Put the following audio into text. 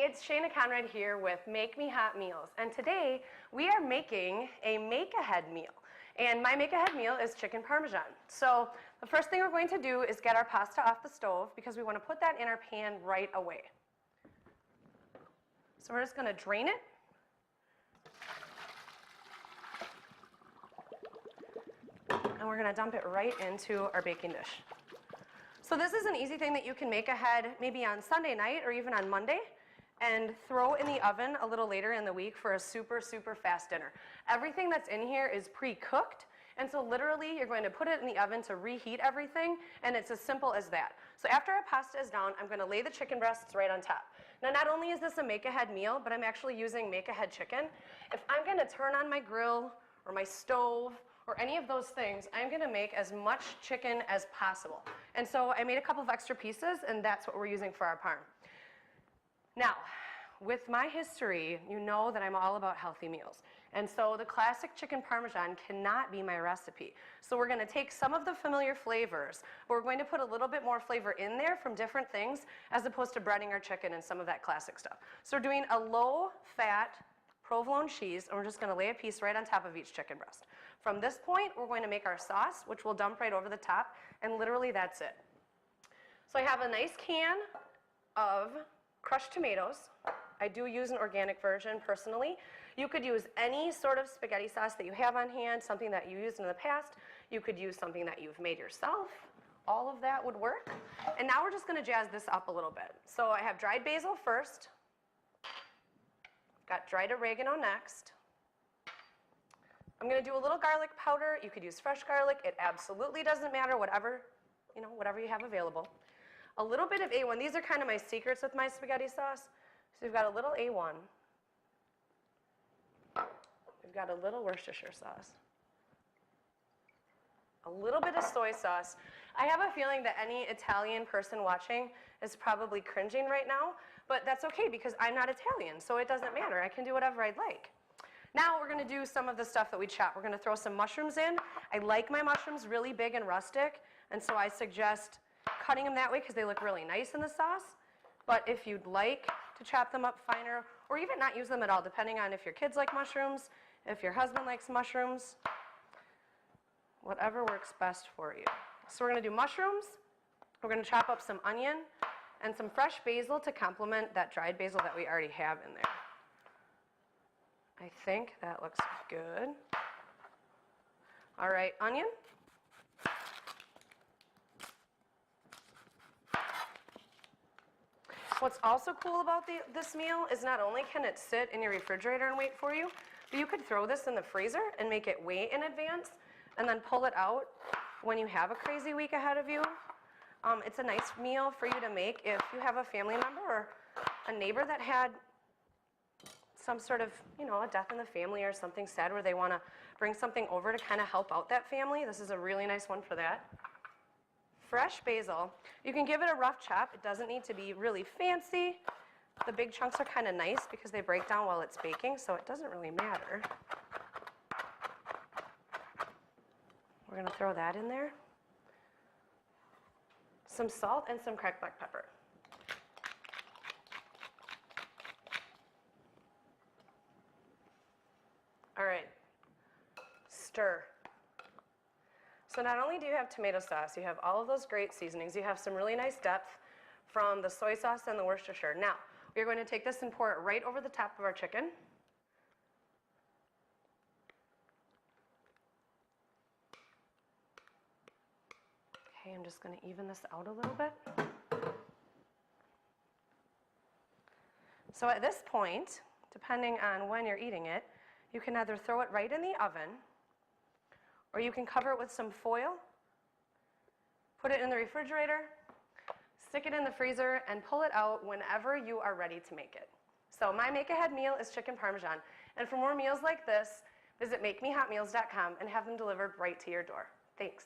it's Shayna Conrad here with Make Me Hot Meals, and today we are making a make-ahead meal. And my make-ahead meal is chicken parmesan. So the first thing we're going to do is get our pasta off the stove because we want to put that in our pan right away. So we're just going to drain it. And we're going to dump it right into our baking dish. So this is an easy thing that you can make ahead maybe on Sunday night or even on Monday and throw in the oven a little later in the week for a super, super fast dinner. Everything that's in here is pre-cooked, and so literally you're going to put it in the oven to reheat everything, and it's as simple as that. So after our pasta is down, I'm going to lay the chicken breasts right on top. Now not only is this a make-ahead meal, but I'm actually using make-ahead chicken. If I'm going to turn on my grill or my stove or any of those things, I'm going to make as much chicken as possible. And so I made a couple of extra pieces, and that's what we're using for our parm. Now, with my history, you know that I'm all about healthy meals. And so the classic chicken parmesan cannot be my recipe. So we're going to take some of the familiar flavors, but we're going to put a little bit more flavor in there from different things as opposed to breading our chicken and some of that classic stuff. So we're doing a low-fat provolone cheese, and we're just going to lay a piece right on top of each chicken breast. From this point, we're going to make our sauce, which we'll dump right over the top, and literally that's it. So I have a nice can of crushed tomatoes. I do use an organic version personally. You could use any sort of spaghetti sauce that you have on hand, something that you used in the past. You could use something that you've made yourself. All of that would work. And now we're just going to jazz this up a little bit. So I have dried basil first. Got dried oregano next. I'm going to do a little garlic powder. You could use fresh garlic. It absolutely doesn't matter, whatever you have available. A little bit of A1. These are kind of my secrets with my spaghetti sauce. So we've got a little A1. We've got a little Worcestershire sauce. A little bit of soy sauce. I have a feeling that any Italian person watching is probably cringing right now, but that's okay because I'm not Italian, so it doesn't matter. I can do whatever I'd like. Now we're going to do some of the stuff that we chop. We're going to throw some mushrooms in. I like my mushrooms really big and rustic, and so I suggest cutting them that way because they look really nice in the sauce. But if you'd like to chop them up finer, or even not use them at all, depending on if your kids like mushrooms, if your husband likes mushrooms, whatever works best for you. So we're going to do mushrooms. We're going to chop up some onion and some fresh basil to complement that dried basil that we already have in there. I think that looks good. All right, onion. What's also cool about this meal is not only can it sit in your refrigerator and wait for you, but you could throw this in the freezer and make it way in advance and then pull it out when you have a crazy week ahead of you. It's a nice meal for you to make if you have a family member or a neighbor that had some sort of, a death in the family or something sad where they want to bring something over to kind of help out that family. This is a really nice one for that. Fresh basil. You can give it a rough chop. It doesn't need to be really fancy. The big chunks are kind of nice because they break down while it's baking, so it doesn't really matter. We're going to throw that in there. Some salt and some cracked black pepper. All right, stir. So not only do you have tomato sauce, you have all of those great seasonings. You have some really nice depth from the soy sauce and the Worcestershire. Now, we're going to take this and pour it right over the top of our chicken. Okay, I'm just going to even this out a little bit. So at this point, depending on when you're eating it, you can either throw it right in the oven, or you can cover it with some foil, put it in the refrigerator, stick it in the freezer, and pull it out whenever you are ready to make it. So my make-ahead meal is chicken parmesan. And for more meals like this, visit makemehotmeals.com and have them delivered right to your door. Thanks.